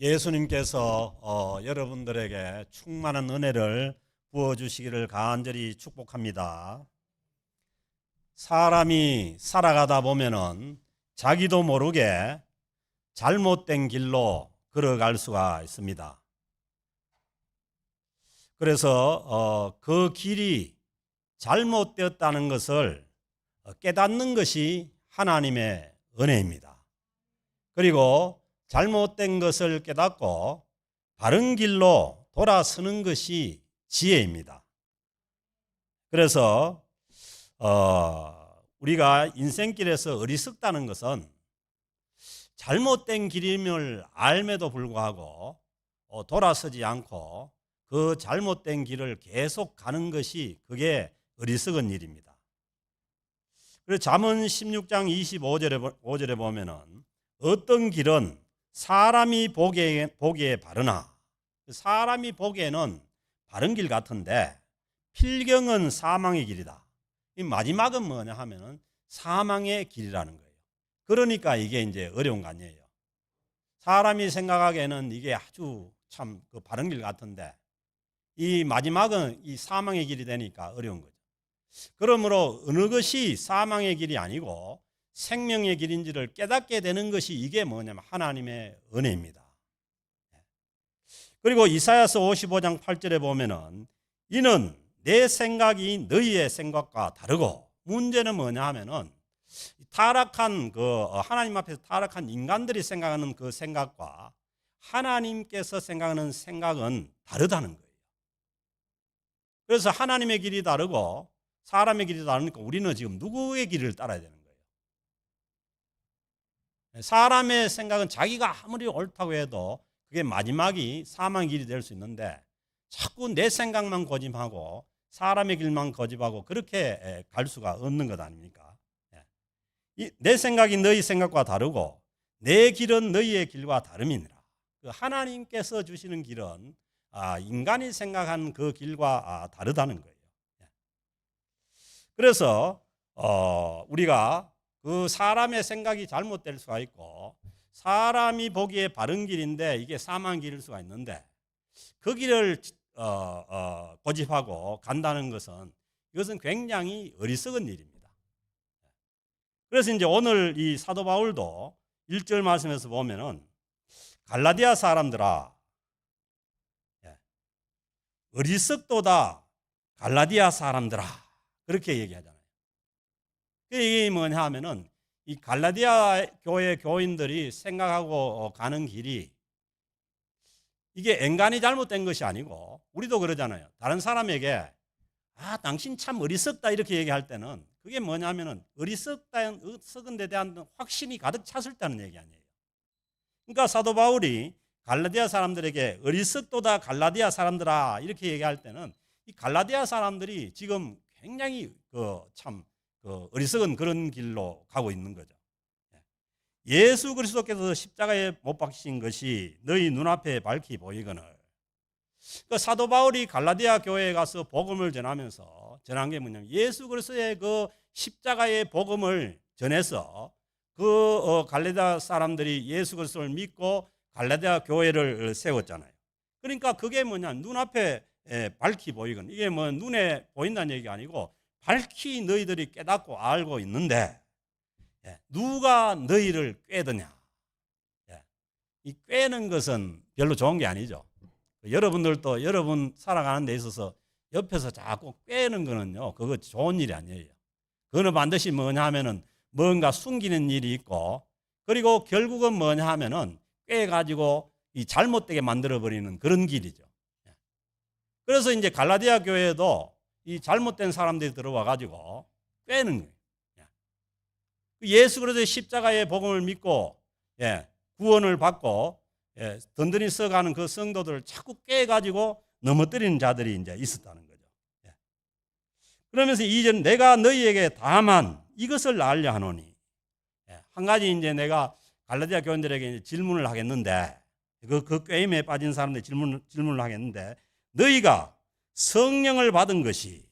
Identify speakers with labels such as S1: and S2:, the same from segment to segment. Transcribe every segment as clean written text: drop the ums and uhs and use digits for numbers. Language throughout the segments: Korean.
S1: 예수님께서 여러분들에게 충만한 은혜를 부어주시기를 간절히 축복합니다. 사람이 살아가다 보면은 자기도 모르게 잘못된 길로 걸어갈 수가 있습니다. 그래서 그 길이 잘못되었다는 것을 깨닫는 것이 하나님의 은혜입니다. 그리고 잘못된 것을 깨닫고 바른 길로 돌아서는 것이 지혜입니다. 그래서 우리가 인생길에서 어리석다는 것은 잘못된 길임을 알매도 불구하고 돌아서지 않고 그 잘못된 길을 계속 가는 것이 그게 어리석은 일입니다. 그래서 잠언 16장 25절에 보면은 어떤 길은 사람이 보기에 바르나, 사람이 보기에는 바른 길 같은데 필경은 사망의 길이다. 이 마지막은 뭐냐 하면은 사망의 길이라는 거예요. 그러니까 이게 이제 어려운 거 아니에요. 사람이 생각하기에는 이게 아주 참 그 바른 길 같은데 이 마지막은 이 사망의 길이 되니까 어려운 거죠. 그러므로 어느 것이 사망의 길이 아니고 생명의 길인지를 깨닫게 되는 것이 이게 뭐냐면 하나님의 은혜입니다. 그리고 이사야서 55장 8절에 보면은 이는 내 생각이 너희의 생각과 다르고, 문제는 뭐냐 하면은 타락한 하나님 앞에서 타락한 인간들이 생각하는 그 생각과 하나님께서 생각하는 생각은 다르다는 거예요. 그래서 하나님의 길이 다르고 사람의 길이 다르니까 우리는 지금 누구의 길을 따라야 되는 거예요? 사람의 생각은 자기가 아무리 옳다고 해도 그게 마지막이 사망의 길이 될 수 있는데 자꾸 내 생각만 고집하고 사람의 길만 고집하고 그렇게 갈 수가 없는 것 아닙니까? 내 생각이 너희 생각과 다르고 내 길은 너희의 길과 다름이니라. 하나님께서 주시는 길은 인간이 생각한 그 길과 다르다는 거예요. 그래서 우리가 그 사람의 생각이 잘못될 수가 있고 사람이 보기에 바른 길인데 이게 사망 길일 수가 있는데 그 길을 고집하고 간다는 것은 이것은 굉장히 어리석은 일입니다. 그래서 이제 오늘 이 사도 바울도 1절 말씀에서 보면은 갈라디아 사람들아 어리석도다 갈라디아 사람들아 그렇게 얘기하잖아요. 이게 뭐냐 하면은 이 갈라디아 교회 교인들이 생각하고 가는 길이 이게 인간이 잘못된 것이 아니고 우리도 그러잖아요. 다른 사람에게 당신 참 어리석다 이렇게 얘기할 때는 그게 뭐냐면은 어리석은 데 대한 확신이 가득 찼을 때는 얘기 아니에요. 그러니까 사도 바울이 갈라디아 사람들에게 어리석도다 갈라디아 사람들아 이렇게 얘기할 때는 이 갈라디아 사람들이 지금 굉장히 어리석은 그런 길로 가고 있는 거죠. 예수 그리스도께서 십자가에 못 박히신 것이 너희 눈앞에 밝히 보이거늘. 사도 바울이 갈라디아 교회에 가서 복음을 전하면서 전한 게 뭐냐면 예수 그리스도의 그 십자가의 복음을 전해서 그 갈라디아 사람들이 예수 그리스도를 믿고 갈라디아 교회를 세웠잖아요. 그러니까 그게 뭐냐 눈앞에 밝히 보이거늘. 이게 뭐 눈에 보인다는 얘기가 아니고 밝히 너희들이 깨닫고 알고 있는데 누가 너희를 꾀드냐. 이 꾀는 것은 별로 좋은 게 아니죠. 여러분들도 여러분 살아가는 데 있어서 옆에서 자꾸 꾀는 거는요 그거 좋은 일이 아니에요. 그거는 반드시 뭐냐 하면은 뭔가 숨기는 일이 있고 그리고 결국은 뭐냐 하면은 꾀가지고 이 잘못되게 만들어버리는 그런 길이죠. 그래서 이제 갈라디아 교회도 이 잘못된 사람들이 들어와 가지고 꾀는 거예요. 예수 그리스도의 십자가의 복음을 믿고 구원을 받고 든든히 써가는 그 성도들을 자꾸 꾀 가지고 넘어뜨리는 자들이 이제 있었다는 거죠. 그러면서 이전 내가 너희에게 다만 이것을 알려 하노니, 한 가지 이제 내가 갈라디아 교인들에게 질문을 하겠는데 그 꾀임에 빠진 사람들 질문을 하겠는데 너희가 성령을 받은 것이,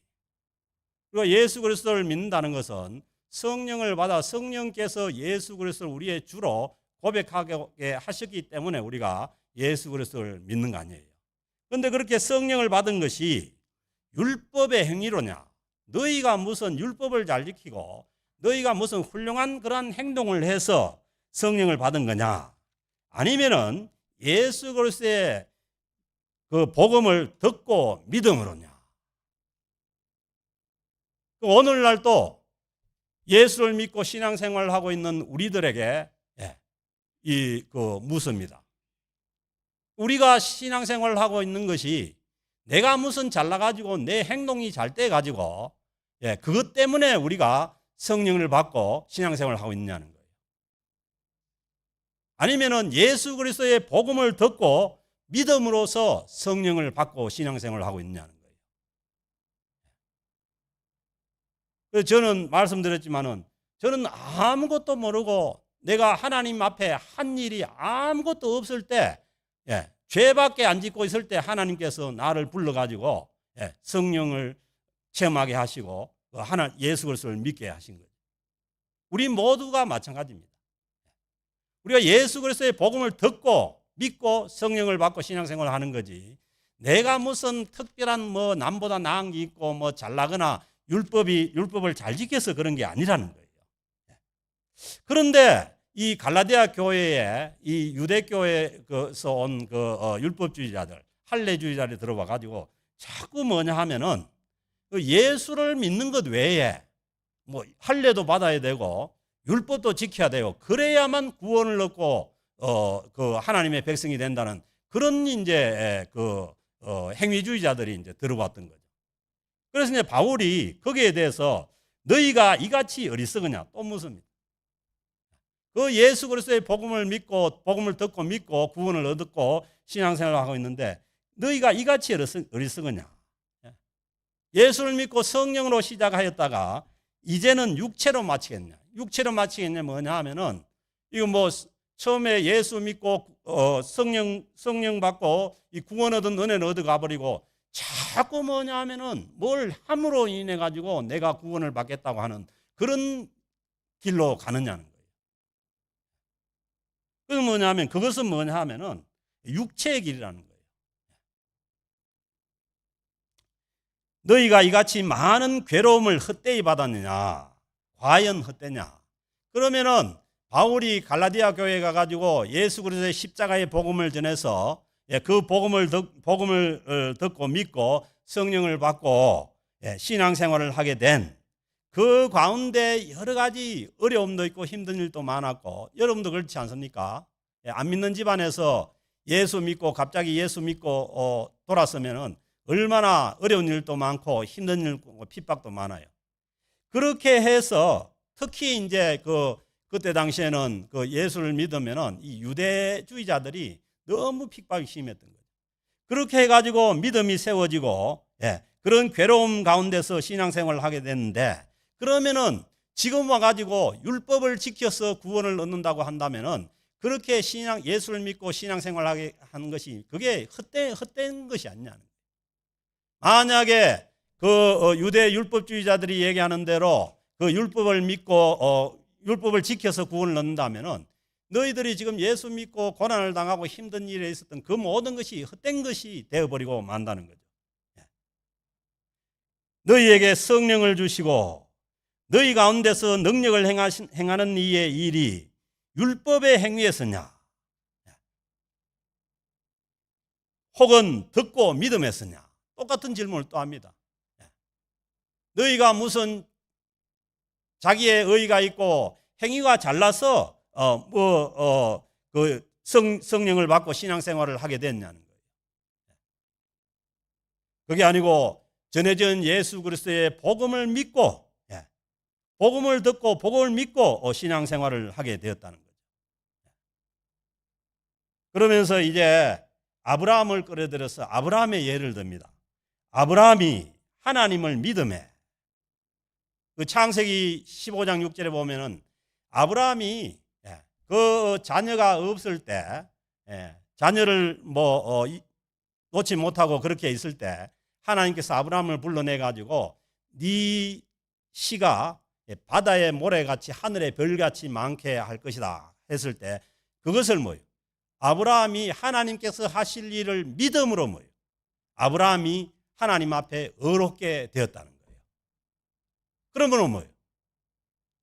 S1: 그리고 예수 그리스도를 믿는다는 것은 성령을 받아 성령께서 예수 그리스도를 우리의 주로 고백하게 하셨기 때문에 우리가 예수 그리스도를 믿는 거 아니에요. 그런데 그렇게 성령을 받은 것이 율법의 행위로냐? 너희가 무슨 율법을 잘 지키고 너희가 무슨 훌륭한 그런 행동을 해서 성령을 받은 거냐? 아니면은 예수 그리스도의 그 복음을 듣고 믿음으로냐? 오늘날 또 예수를 믿고 신앙생활을 하고 있는 우리들에게 묻습니다. 우리가 신앙생활을 하고 있는 것이 내가 무슨 잘나가지고 내 행동이 잘 돼가지고 그것 때문에 우리가 성령을 받고 신앙생활을 하고 있느냐는 거예요. 아니면은 예수 그리스도의 복음을 듣고 믿음으로써 성령을 받고 신앙생활을 하고 있느냐는 거예요. 그래서 저는 말씀드렸지만은 저는 아무것도 모르고 내가 하나님 앞에 한 일이 아무것도 없을 때 죄밖에 안 짓고 있을 때 하나님께서 나를 불러가지고 성령을 체험하게 하시고 예수 그리스도를 믿게 하신 거예요. 우리 모두가 마찬가지입니다. 우리가 예수 그리스도의 복음을 듣고 믿고 성령을 받고 신앙생활을 하는 거지 내가 무슨 특별한 뭐 남보다 나은 게 있고 뭐 잘나거나 율법을 잘 지켜서 그런 게 아니라는 거예요. 그런데 이 갈라디아 교회에 이 유대교회에서 온 율법주의자들, 할례주의자들이 들어와 가지고 자꾸 뭐냐 하면은 예수를 믿는 것 외에 뭐 할례도 받아야 되고 율법도 지켜야 되고 그래야만 구원을 얻고 하나님의 백성이 된다는 그런 이제 행위주의자들이 이제 들어왔던 거죠. 그래서 이제 바울이 거기에 대해서 너희가 이같이 어리석으냐 또 묻습니다. 그 예수 그리스도의 복음을 듣고 믿고 구원을 얻고 신앙생활을 하고 있는데 너희가 이같이 어리석으냐? 예수를 믿고 성령으로 시작하였다가 이제는 육체로 마치겠냐? 육체로 마치겠냐 뭐냐 하면은 이거 뭐 처음에 예수 믿고 성령 받고 이 구원 얻은 은혜를 얻어가 버리고 자꾸 뭐냐 하면은 뭘 함으로 인해 가지고 내가 구원을 받겠다고 하는 그런 길로 가느냐는 거예요. 그것은 뭐냐 하면 그것은 뭐냐 하면은 육체의 길이라는 거예요. 너희가 이같이 많은 괴로움을 헛되이 받았느냐? 과연 헛되냐? 그러면은 바울이 갈라디아 교회에 가가지고 예수 그리스도의 십자가의 복음을 전해서 그 복음을 듣고 믿고 성령을 받고 신앙생활을 하게 된 그 가운데 여러 가지 어려움도 있고 힘든 일도 많았고 여러분도 그렇지 않습니까? 안 믿는 집안에서 예수 믿고 갑자기 예수 믿고 돌아서면은 얼마나 어려운 일도 많고 힘든 일도 핍박도 많아요. 그렇게 해서 특히 이제 그때 당시에는 예수를 믿으면은 이 유대주의자들이 너무 핍박이 심했던 거예요. 그렇게 해가지고 믿음이 세워지고 그런 괴로움 가운데서 신앙생활을 하게 됐는데 그러면은 지금 와가지고 율법을 지켜서 구원을 얻는다고 한다면은 그렇게 예수를 믿고 신앙생활하게 하는 것이 그게 헛된 것이 아니냐는 거예요. 만약에 유대 율법주의자들이 얘기하는 대로 율법을 믿고 율법을 지켜서 구원을 얻는다면은 너희들이 지금 예수 믿고 고난을 당하고 힘든 일에 있었던 그 모든 것이 헛된 것이 되어버리고 만다는 거죠. 너희에게 성령을 주시고 너희 가운데서 능력을 행하는 이의 일이 율법의 행위에서냐 혹은 듣고 믿음에서냐 똑같은 질문을 또 합니다. 너희가 무슨 자기의 의의가 있고 행위가 잘나서 성령을 받고 신앙생활을 하게 됐냐는 거예요. 그게 아니고 전해진 예수 그리스도의 복음을 믿고 복음을 듣고 복음을 믿고 신앙생활을 하게 되었다는 거죠. 그러면서 이제 아브라함을 끌어들여서 아브라함의 예를 듭니다. 아브라함이 하나님을 믿음에 창세기 15장 6절에 보면은 아브라함이 그 자녀가 없을 때 자녀를 놓지 못하고 그렇게 있을 때 하나님께서 아브라함을 불러내 가지고 네 씨가 바다의 모래같이 하늘의 별같이 많게 할 것이다 했을 때 그것을 아브라함이 하나님께서 하실 일을 믿음으로 뭐예요? 아브라함이 하나님 앞에 의롭게 되었다는 거예요. 그러면 뭐예요?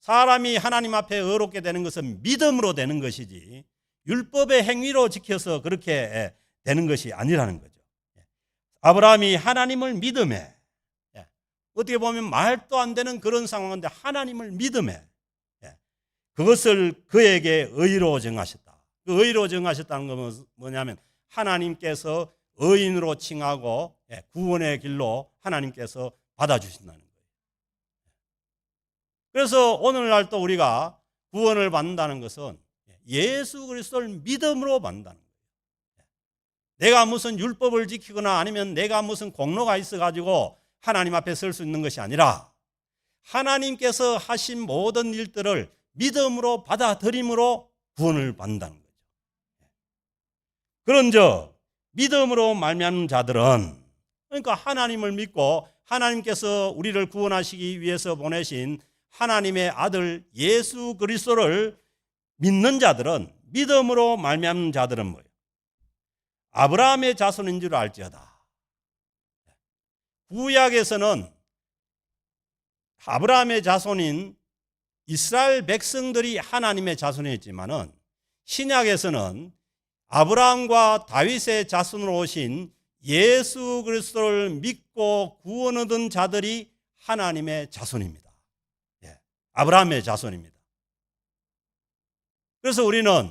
S1: 사람이 하나님 앞에 의롭게 되는 것은 믿음으로 되는 것이지 율법의 행위로 지켜서 그렇게 되는 것이 아니라는 거죠. 아브라함이 하나님을 믿음에, 어떻게 보면 말도 안 되는 그런 상황인데 하나님을 믿음에 그것을 그에게 의로 정하셨다. 그 의로 정하셨다는 건 뭐냐면 하나님께서 의인으로 칭하고 구원의 길로 하나님께서 받아주신다는 거예요. 그래서 오늘날 또 우리가 구원을 받는다는 것은 예수 그리스도를 믿음으로 받는다는 거예요. 내가 무슨 율법을 지키거나 아니면 내가 무슨 공로가 있어가지고 하나님 앞에 설 수 있는 것이 아니라 하나님께서 하신 모든 일들을 믿음으로 받아들임으로 구원을 받는다는 거죠. 그런즉 믿음으로 말미암는 자들은, 그러니까 하나님을 믿고 하나님께서 우리를 구원하시기 위해서 보내신 하나님의 아들 예수 그리스도를 믿는 자들은, 믿음으로 말미암는 자들은 뭐예요? 아브라함의 자손인 줄 알지어다. 구약에서는 아브라함의 자손인 이스라엘 백성들이 하나님의 자손이었지만은 신약에서는 아브라함과 다윗의 자손으로 오신 예수 그리스도를 믿고 구원 얻은 자들이 하나님의 자손입니다. 아브라함의 자손입니다. 그래서 우리는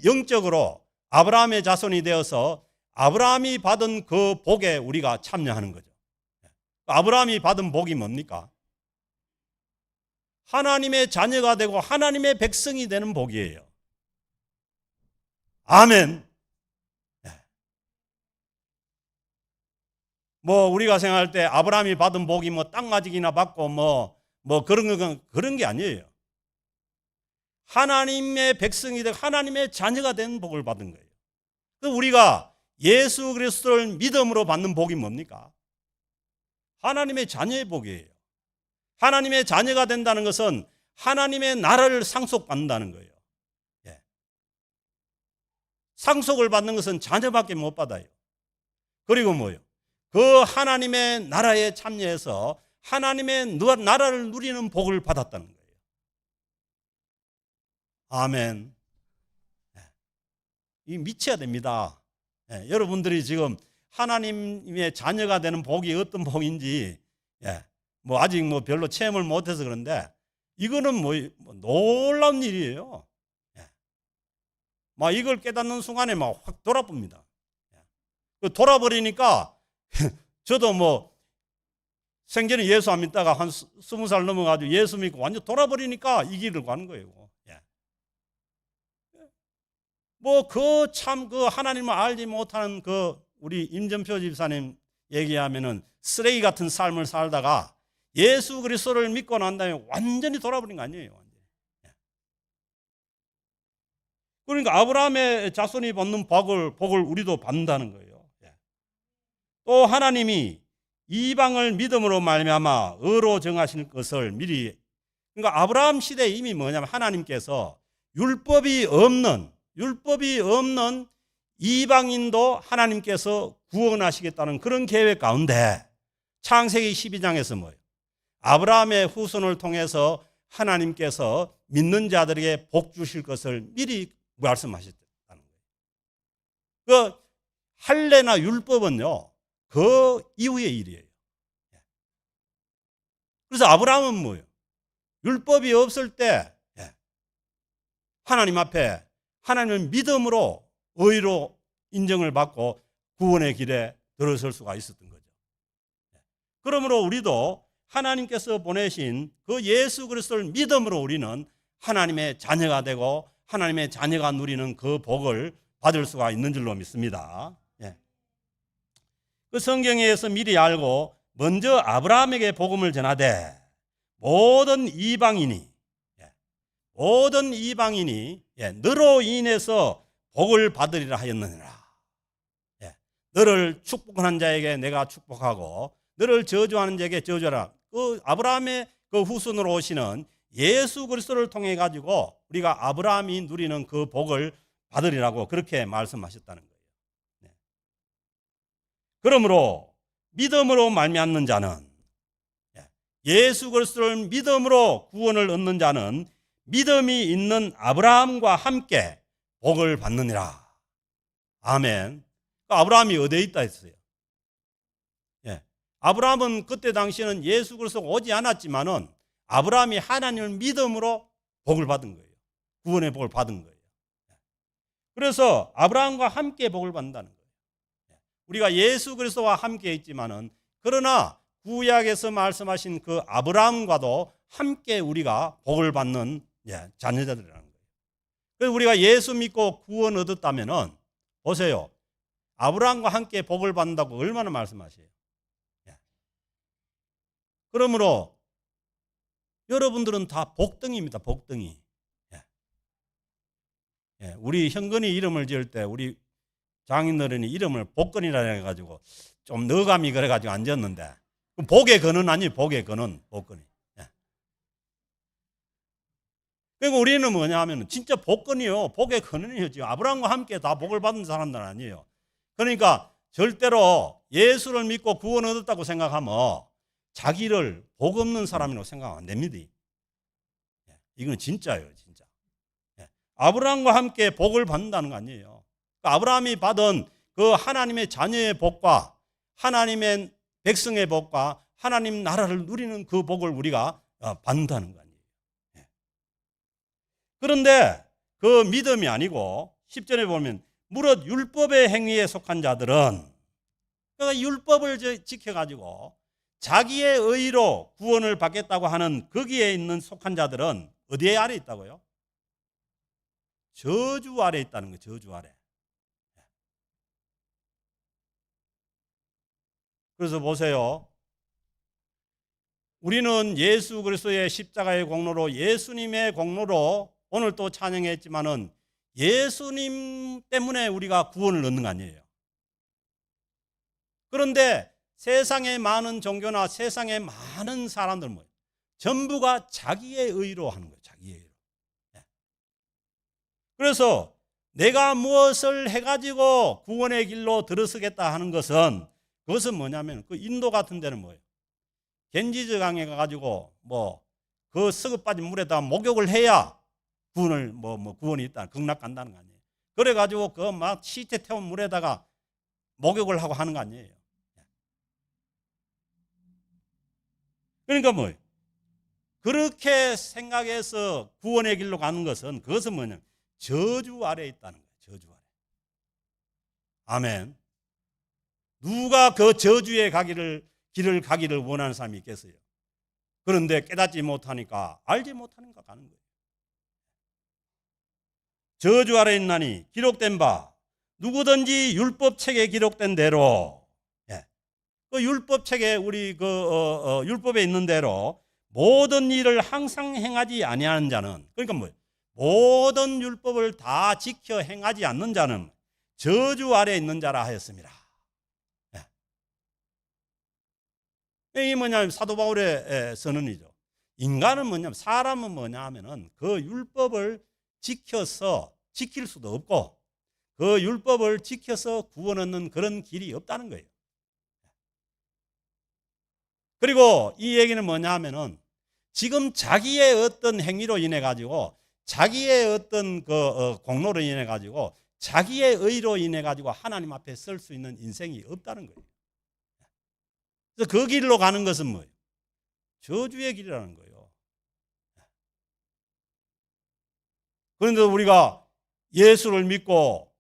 S1: 영적으로 아브라함의 자손이 되어서 아브라함이 받은 그 복에 우리가 참여하는 거죠. 아브라함이 받은 복이 뭡니까? 하나님의 자녀가 되고 하나님의 백성이 되는 복이에요. 아멘. 뭐 우리가 생각할 때 아브라함이 받은 복이 뭐 땅가지기나 받고 뭐 그런 게 아니에요. 하나님의 백성이 되고 하나님의 자녀가 된 복을 받은 거예요. 우리가 예수 그리스도를 믿음으로 받는 복이 뭡니까? 하나님의 자녀의 복이에요. 하나님의 자녀가 된다는 것은 하나님의 나라를 상속받는다는 거예요. 상속을 받는 것은 자녀밖에 못 받아요. 그리고 뭐요? 그 하나님의 나라에 참여해서 하나님의 나라를 누리는 복을 받았다는 거예요. 아멘. 이 미쳐야 됩니다. 여러분들이 지금 하나님의 자녀가 되는 복이 어떤 복인지 뭐 아직 뭐 별로 체험을 못해서 그런데 이거는 뭐 놀라운 일이에요. 막 이걸 깨닫는 순간에 막 확 돌아봅니다. 돌아버리니까 저도 뭐 생전에 예수 안 믿다가 한 20살 넘어가지고 예수 믿고 완전 돌아버리니까 이 길을 가는 거예요. 뭐 그 참 그 하나님을 알지 못하는 그 우리 임전표 집사님 얘기하면은 쓰레기 같은 삶을 살다가 예수 그리스도를 믿고 난 다음에 완전히 돌아버린 거 아니에요. 그러니까 아브라함의 자손이 받는 복을 우리도 받는다는 거예요. 또 하나님이 이방을 믿음으로 말미암아 의로 정하실 것을 미리, 그러니까 아브라함 시대에 이미 뭐냐면 하나님께서 율법이 없는 이방인도 하나님께서 구원하시겠다는 그런 계획 가운데 창세기 12장에서 뭐예요? 아브라함의 후손을 통해서 하나님께서 믿는 자들에게 복 주실 것을 미리 말씀하셨다는 거예요. 그 할례나 율법은요, 그 이후의 일이에요. 그래서 아브라함은 뭐예요? 율법이 없을 때 하나님 앞에 하나님을 믿음으로 의로 인정을 받고 구원의 길에 들어설 수가 있었던 거죠. 그러므로 우리도 하나님께서 보내신 그 예수 그리스도를 믿음으로 우리는 하나님의 자녀가 되고 하나님의 자녀가 누리는 그 복을 받을 수가 있는 줄로 믿습니다. 그 성경에서 미리 알고 먼저 아브라함에게 복음을 전하되 모든 이방인이 너로 인해서 복을 받으리라 하였느니라. 너를 축복하는 자에게 내가 축복하고 너를 저주하는 자에게 저주하라. 그 아브라함의 그 후손으로 오시는 예수 그리스도를 통해 가지고 우리가 아브라함이 누리는 그 복을 받으리라고 그렇게 말씀하셨다는 거예요. 네. 그러므로 믿음으로 말미암는 자는, 예수 그리스도를 믿음으로 구원을 얻는 자는 믿음이 있는 아브라함과 함께 복을 받느니라. 아멘. 아브라함이 어디에 있다 했어요? 아브라함은 그때 당시에는 예수 그리스도가 오지 않았지만은 아브라함이 하나님을 믿음으로 복을 받은 거예요. 구원의 복을 받은 거예요. 그래서 아브라함과 함께 복을 받는다는 거예요. 우리가 예수 그리스도와 함께 있지만은, 그러나 구약에서 말씀하신 그 아브라함과도 함께 우리가 복을 받는 자녀자들이라는 거예요. 그래서 우리가 예수 믿고 구원 얻었다면은, 보세요, 아브라함과 함께 복을 받는다고 얼마나 말씀하세요. 그러므로 여러분들은 다 복덩이입니다. 복덩이. 우리 현근이 이름을 지을 때 우리 장인어른이 이름을 복근이라 해가지고 좀 너감이 그래가지고 안 지었는데, 복의 근은 아니에요. 복의 근은 복근이. 그러니까 우리는 뭐냐 하면 진짜 복근이요. 복의 근원이에요. 지금 아브라함과 함께 다 복을 받은 사람들은 아니에요. 그러니까 절대로 예수를 믿고 구원 얻었다고 생각하면 자기를 복 없는 사람이라고 생각하면 안 됩니다. 이건 진짜예요, 진짜. 아브라함과 함께 복을 받는다는 거 아니에요. 아브라함이 받은 그 하나님의 자녀의 복과 하나님의 백성의 복과 하나님 나라를 누리는 그 복을 우리가 받는다는 거 아니에요. 그런데 그 믿음이 아니고 10절에 보면 무릇 율법의 행위에 속한 자들은, 그러니까 율법을 지켜가지고 자기의 의로 구원을 받겠다고 하는 거기에 있는 속한 자들은 어디에 아래 있다고요? 저주 아래 있다는 거예요. 저주 아래. 그래서 보세요. 우리는 예수 그리스도의 십자가의 공로로, 예수님의 공로로 오늘 또 찬양했지만은 예수님 때문에 우리가 구원을 얻는 거 아니에요. 그런데 세상의 많은 종교나 세상의 많은 사람들 뭐예요? 전부가 자기의 의로 하는 거예요. 자기의 의로. 그래서 내가 무엇을 해가지고 구원의 길로 들어서겠다 하는 것은, 그것은 뭐냐면 그 인도 같은 데는 뭐예요? 겐지즈 강에 가가지고 그 썩어 빠진 물에다 목욕을 해야 구원을 구원이 있다, 극락 간다는 거 아니에요. 그래가지고 그 막 시체 태운 물에다가 목욕을 하고 하는 거 아니에요. 그러니까 뭐예요? 그렇게 생각해서 구원의 길로 가는 것은, 그것은 뭐냐면 저주 아래에 있다는 거예요. 저주 아래. 아멘. 누가 그 저주의 길을 가기를 원하는 사람이 있겠어요? 그런데 깨닫지 못하니까, 알지 못하니까 가는 거예요. 저주 아래 있나니 기록된 바 누구든지 율법책에 기록된 대로, 그 율법책에 우리 율법에 있는 대로 모든 일을 항상 행하지 아니하는 자는, 그러니까 뭐예요? 모든 율법을 다 지켜 행하지 않는 자는 저주 아래 있는 자라 하였습니다. 이게 뭐냐면 사도 바울의 선언이죠. 인간은 뭐냐면, 사람은 뭐냐 하면은 그 율법을 지켜서 지킬 수도 없고 그 율법을 지켜서 구원 얻는 그런 길이 없다는 거예요. 그리고 이 얘기는 뭐냐 하면은 지금 자기의 어떤 행위로 인해 가지고, 자기의 어떤 공로로 인해 가지고, 자기의 의로 인해 가지고 하나님 앞에 설 수 있는 인생이 없다는 거예요. 그래서 그 길로 가는 것은 뭐예요? 저주의 길이라는 거예요. 그런데 우리가 예수를 믿고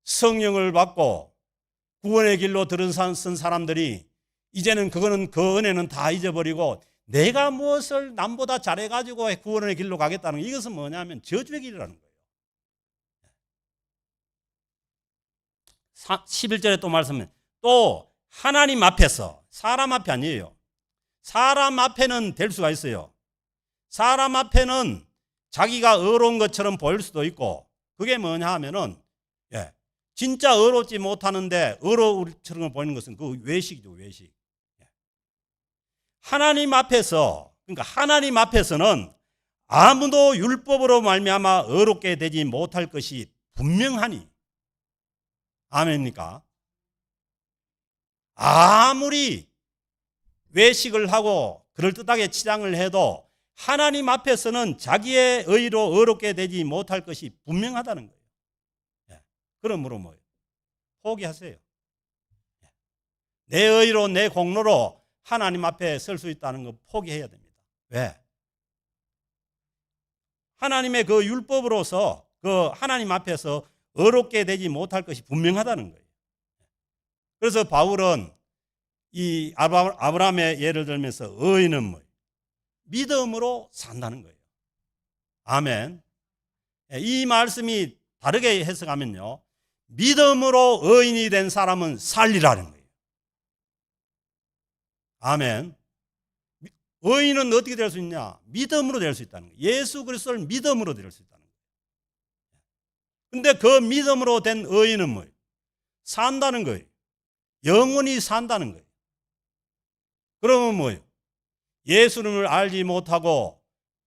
S1: 성령을 받고 구원의 길로 들어선 사람들이 이제는 그 은혜는 다 잊어버리고 내가 무엇을 남보다 잘해가지고 구원의 길로 가겠다는 거, 이것은 뭐냐면 저주의 길이라는 거예요. 11절에 또 말씀하면 또 하나님 앞에서, 사람 앞이 아니에요. 사람 앞에는 될 수가 있어요. 사람 앞에는 자기가 의로운 것처럼 보일 수도 있고, 그게 뭐냐 하면은 진짜 의롭지 못하는데 의로움처럼 보이는 것은 그 외식이죠, 외식. 하나님 앞에서, 그러니까 하나님 앞에서는 아무도 율법으로 말미암아 의롭게 되지 못할 것이 분명하니. 아멘입니까? 아무리 외식을 하고 그럴듯하게 치장을 해도 하나님 앞에서는 자기의 의로 의롭게 되지 못할 것이 분명하다는 거예요. 그러므로 뭐예요? 포기하세요. 내 의로 내 공로로 하나님 앞에 설 수 있다는 거 포기해야 됩니다. 왜? 하나님의 그 율법으로서 그 하나님 앞에서 의롭게 되지 못할 것이 분명하다는 거예요. 그래서 바울은 이 아브라함의 예를 들면서 의인은 뭐예요? 믿음으로 산다는 거예요. 아멘. 이 말씀이 다르게 해석하면요, 믿음으로 의인이 된 사람은 살리라는 거예요. 아멘. 의인은 어떻게 될 수 있냐? 믿음으로 될 수 있다는 거예요. 예수 그리스도를 믿음으로 될 수 있다는 거예요. 근데 그 믿음으로 된 의인은 뭐예요? 산다는 거예요. 영원히 산다는 거예요. 그러면 뭐예요? 예수님을 알지 못하고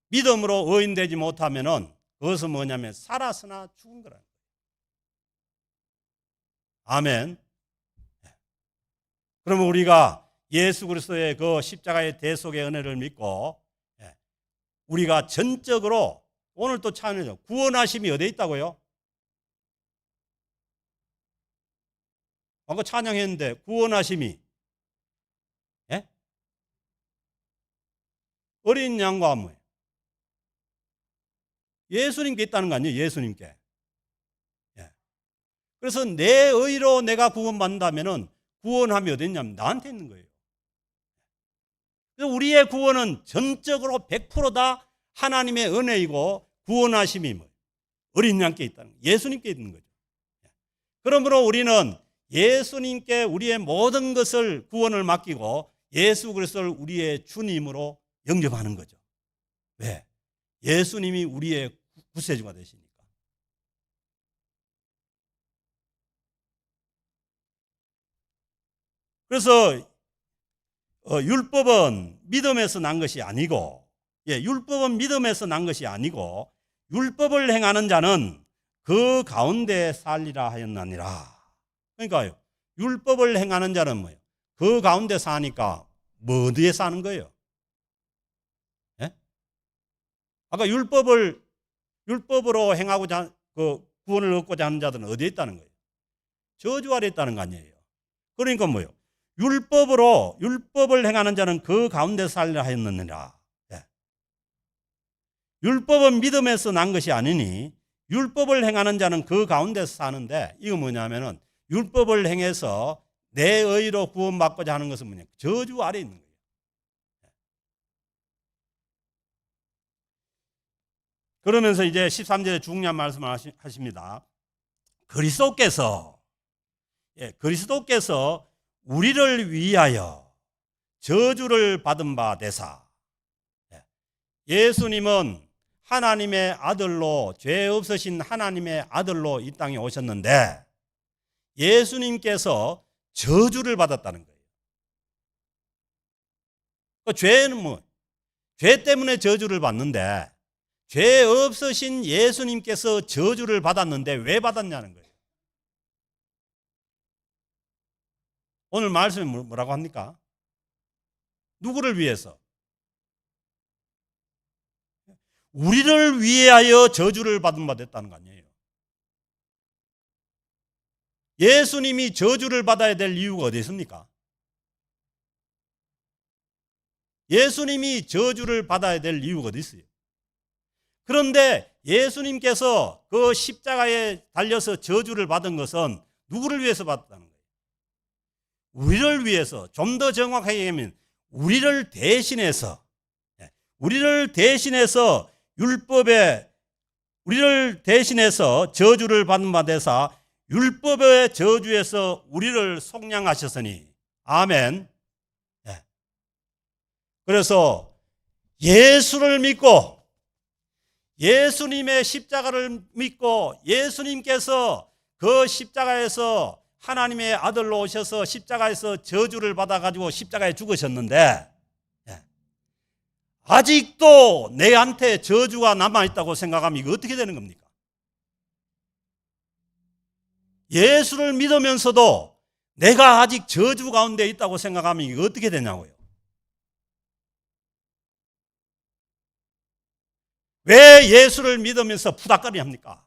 S1: 믿음으로 의인 되지 못하면은 그것은 뭐냐면 살았으나 죽은 거라는 거예요. 아멘. 그러면 우리가 예수 그리스도의 그 십자가의 대속의 은혜를 믿고 우리가 전적으로 오늘 또 찬양해요. 구원하심이 어디에 있다고요? 아까 찬양했는데 구원하심이 어린 양과 뭐예요? 예수님께 있다는 거 아니에요? 예수님께. 그래서 내 의로 내가 구원받는다면은 구원함이 어디 있냐면 나한테 있는 거예요. 그래서 우리의 구원은 전적으로 100%다 하나님의 은혜이고 구원하심이 뭐예요? 어린 양께 있다는 거예요. 예수님께 있는 거죠. 그러므로 우리는 예수님께 우리의 모든 것을 구원을 맡기고 예수 그리스도를 우리의 주님으로 영접하는 거죠. 왜? 예수님이 우리의 구세주가 되시니까. 그래서 율법은 믿음에서 난 것이 아니고, 율법은 믿음에서 난 것이 아니고 율법을 행하는 자는 그 가운데 살리라 하였나니라. 그러니까요, 율법을 행하는 자는 뭐예요? 그 가운데 사니까 뭐 어디에 사는 거예요? 아까 율법으로 행하고자 그 구원을 얻고자 하는 자들은 어디에 있다는 거예요? 저주 아래 있다는 거 아니에요. 그러니까 뭐예요? 율법을 행하는 자는 그 가운데 살리라 하였느니라. 율법은 믿음에서 난 것이 아니니 율법을 행하는 자는 그 가운데서 사는데, 이거 뭐냐면은 율법을 행해서 내 의로 구원받고자 하는 것은 뭐냐? 저주 아래 있는 거예요. 그러면서 이제 13절에 중요한 말씀을 하십니다. 그리스도께서 우리를 위하여 저주를 받은 바 되사. 예수님은 하나님의 아들로, 죄 없으신 하나님의 아들로 이 땅에 오셨는데 예수님께서 저주를 받았다는 거예요. 그 죄는 뭐? 죄 때문에 저주를 받는데 죄 없으신 예수님께서 저주를 받았는데 왜 받았냐는 거예요. 오늘 말씀이 뭐라고 합니까? 누구를 위해서? 우리를 위하여 저주를 받은 바 됐다는 거 아니에요. 예수님이 저주를 받아야 될 이유가 어디 있습니까? 예수님이 저주를 받아야 될 이유가 어디 있어요? 그런데 예수님께서 그 십자가에 달려서 저주를 받은 것은 누구를 위해서 받았다는 거예요? 우리를 위해서, 좀 더 정확하게 얘기하면 우리를 대신해서 우리를 대신해서 저주를 받은 바 되사 율법의 저주에서 우리를 속량하셨으니. 아멘. 그래서 예수를 믿고 예수님의 십자가를 믿고 예수님께서 그 십자가에서 하나님의 아들로 오셔서 십자가에서 저주를 받아가지고 십자가에 죽으셨는데 아직도 내한테 저주가 남아있다고 생각하면 이거 어떻게 되는 겁니까? 예수를 믿으면서도 내가 아직 저주 가운데 있다고 생각하면 이게 어떻게 되냐고요. 왜 예수를 믿으면서 푸닥거리 합니까?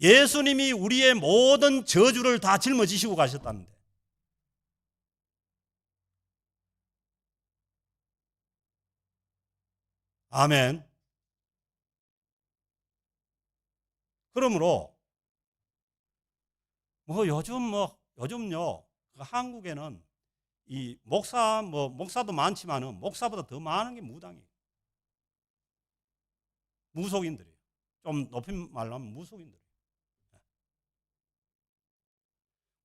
S1: 예수님이 우리의 모든 저주를 다 짊어지시고 가셨다는데. 아멘. 그러므로 요즘요 한국에는 이 목사도 많지만은 목사보다 더 많은 게 무당이에요. 무속인들이에요. 좀 높이 말하면 무속인들.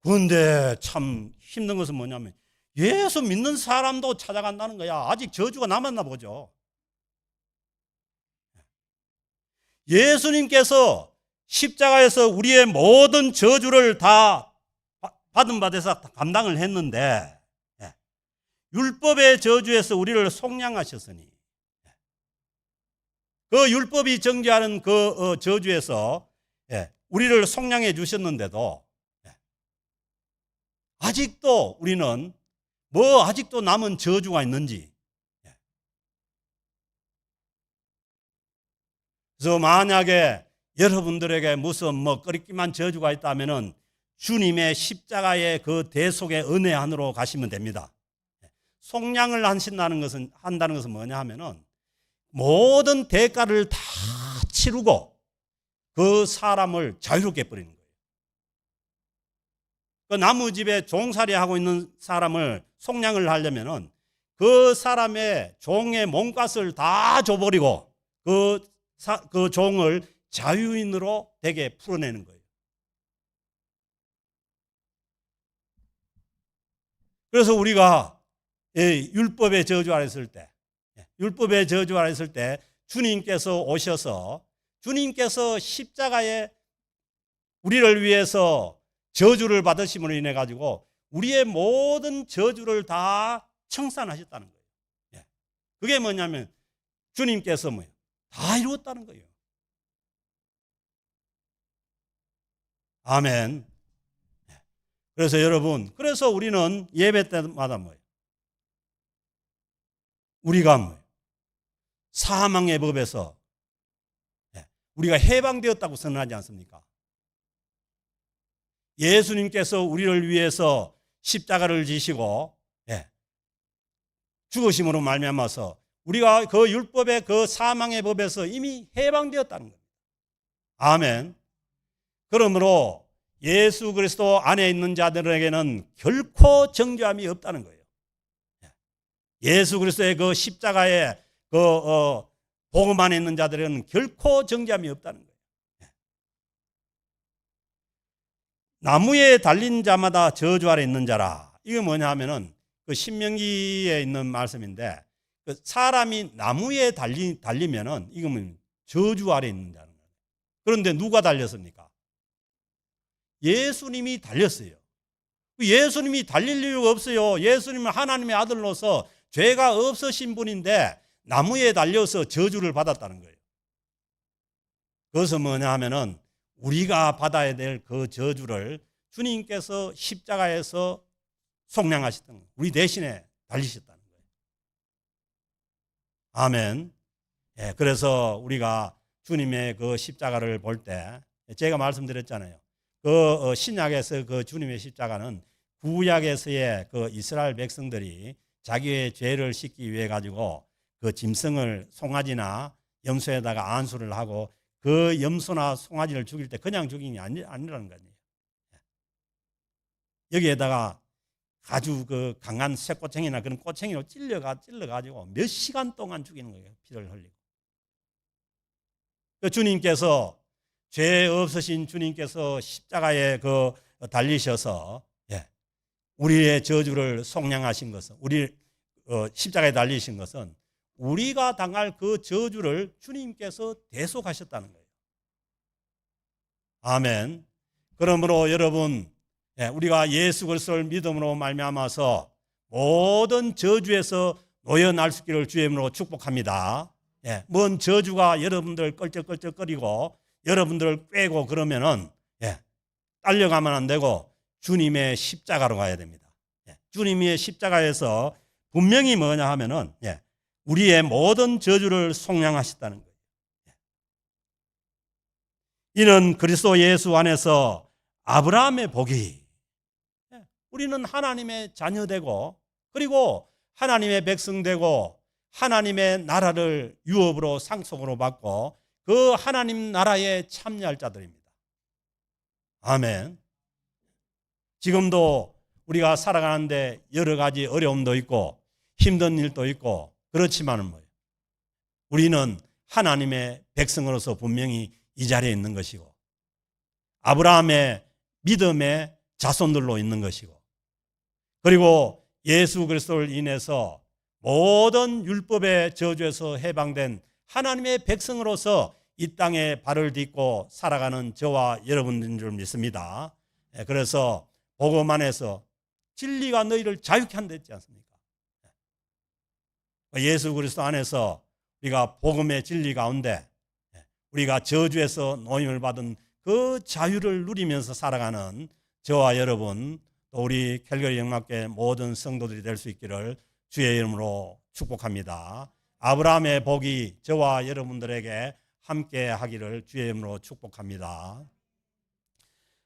S1: 그런데 참 힘든 것은 뭐냐면 예수 믿는 사람도 찾아간다는 거야. 아직 저주가 남았나 보죠. 예수님께서 십자가에서 우리의 모든 저주를 다 받은 바 돼서 감당을 했는데 율법의 저주에서 우리를 속량하셨으니 그 율법이 정죄하는 그 저주에서 우리를 속량해 주셨는데도 아직도 우리는 아직도 남은 저주가 있는지. 그래서 만약에 여러분들에게 무슨 끄리끼만 저주가 있다면은 주님의 십자가의 그 대속의 은혜 안으로 가시면 됩니다. 속량을 한다는 것은 뭐냐 하면은 모든 대가를 다 치르고 그 사람을 자유롭게 해버리는 거예요. 그 나무집에 종살이 하고 있는 사람을 속량을 하려면은 그 사람의 종의 몸값을 다 줘버리고 그 종을 자유인으로 되게 풀어내는 거예요. 그래서 우리가 율법의 저주 아래 있을 때 주님께서 오셔서 주님께서 십자가에 우리를 위해서 저주를 받으심으로 인해 가지고 우리의 모든 저주를 다 청산하셨다는 거예요. 그게 뭐냐면 주님께서 다 이루었다는 거예요. 아멘. 그래서 여러분, 그래서 우리는 예배 때마다 우리가 사망의 법에서 우리가 해방되었다고 선언하지 않습니까? 예수님께서 우리를 위해서 십자가를 지시고 죽으심으로 말미암아서 우리가 그 율법의 그 사망의 법에서 이미 해방되었다는 겁니다. 아멘. 그러므로 예수 그리스도 안에 있는 자들에게는 결코 정죄함이 없다는 거예요. 예수 그리스도의 그 십자가의 그 복음 안에 있는 자들에게는 결코 정죄함이 없다는 거예요. 나무에 달린 자마다 저주 아래 있는 자라. 이게 뭐냐 하면은 그 신명기에 있는 말씀인데 그 사람이 나무에 달리면은 이거는 저주 아래 있는 자는 거예요. 그런데 누가 달렸습니까? 예수님이 달렸어요. 예수님이 달릴 이유가 없어요. 예수님은 하나님의 아들로서 죄가 없으신 분인데 나무에 달려서 저주를 받았다는 거예요. 그것은 뭐냐 하면은 우리가 받아야 될 그 저주를 주님께서 십자가에서 속량하셨던 거예요. 우리 대신에 달리셨다는 거예요. 아멘. 그래서 우리가 주님의 그 십자가를 볼 때 제가 말씀드렸잖아요. 그 신약에서 그 주님의 십자가는 구약에서의 그 이스라엘 백성들이 자기의 죄를 씻기 위해 가지고 그 짐승을 송아지나 염소에다가 안수를 하고 그 염소나 송아지를 죽일 때 그냥 죽인 게 아니라는 거예요. 여기에다가 아주 그 강한 쇠꼬챙이나 그런 꼬챙이로 찔러가지고 몇 시간 동안 죽이는 거예요. 피를 흘리고. 그 주님께서 죄 없으신 주님께서 십자가에 그 달리셔서 우리의 저주를 속량하신 것은 십자가에 달리신 것은 우리가 당할 그 저주를 주님께서 대속하셨다는 거예요. 아멘. 그러므로 여러분 우리가 예수 그리스도를 믿음으로 말미암아서 모든 저주에서 놓여날 수 있기를 주의 이름으로 축복합니다. 먼 저주가 여러분들 껄쩍껄쩍거리고 여러분들을 꿰고 그러면은 딸려가면 안 되고 주님의 십자가로 가야 됩니다. 주님의 십자가에서 분명히 뭐냐 하면은 우리의 모든 저주를 속량하셨다는 거예요. 이는 그리스도 예수 안에서 아브라함의 복이, 우리는 하나님의 자녀되고 그리고 하나님의 백성되고 하나님의 나라를 유업으로 상속으로 받고 그 하나님 나라에 참여할 자들입니다. 아멘. 지금도 우리가 살아가는데 여러 가지 어려움도 있고 힘든 일도 있고 그렇지만은 뭐예요? 우리는 하나님의 백성으로서 분명히 이 자리에 있는 것이고 아브라함의 믿음의 자손들로 있는 것이고 그리고 예수 그리스도를 인해서 모든 율법의 저주에서 해방된 하나님의 백성으로서 이 땅에 발을 딛고 살아가는 저와 여러분인 줄 믿습니다. 그래서 복음 안에서 진리가 너희를 자유케 한다 했지 않습니까? 예수 그리스도 안에서 우리가 복음의 진리 가운데 우리가 저주에서 노임을 받은 그 자유를 누리면서 살아가는 저와 여러분 또 우리 캘거리 영락교회 모든 성도들이 될 수 있기를 주의 이름으로 축복합니다. 아브라함의 복이 저와 여러분들에게 함께 하기를 주의 이름으로 축복합니다.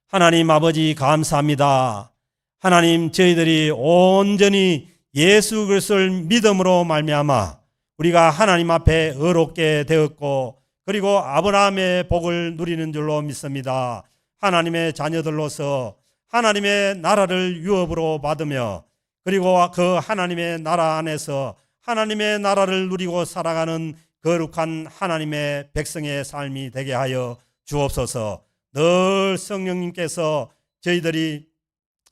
S1: 하나님 아버지 감사합니다. 하나님 저희들이 온전히 예수 그리스도를 믿음으로 말미암아 우리가 하나님 앞에 의롭게 되었고 그리고 아브라함의 복을 누리는 줄로 믿습니다. 하나님의 자녀들로서 하나님의 나라를 유업으로 받으며 그리고 그 하나님의 나라 안에서 하나님의 나라를 누리고 살아가는 거룩한 하나님의 백성의 삶이 되게 하여 주옵소서. 늘 성령님께서 저희들이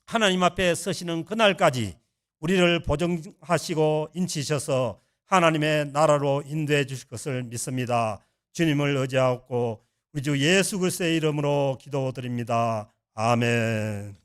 S1: 하나님 앞에 서시는 그날까지 우리를 보존하시고 인치셔서 하나님의 나라로 인도해 주실 것을 믿습니다. 주님을 의지하고 우리 주 예수 그리스도의 이름으로 기도드립니다. 아멘.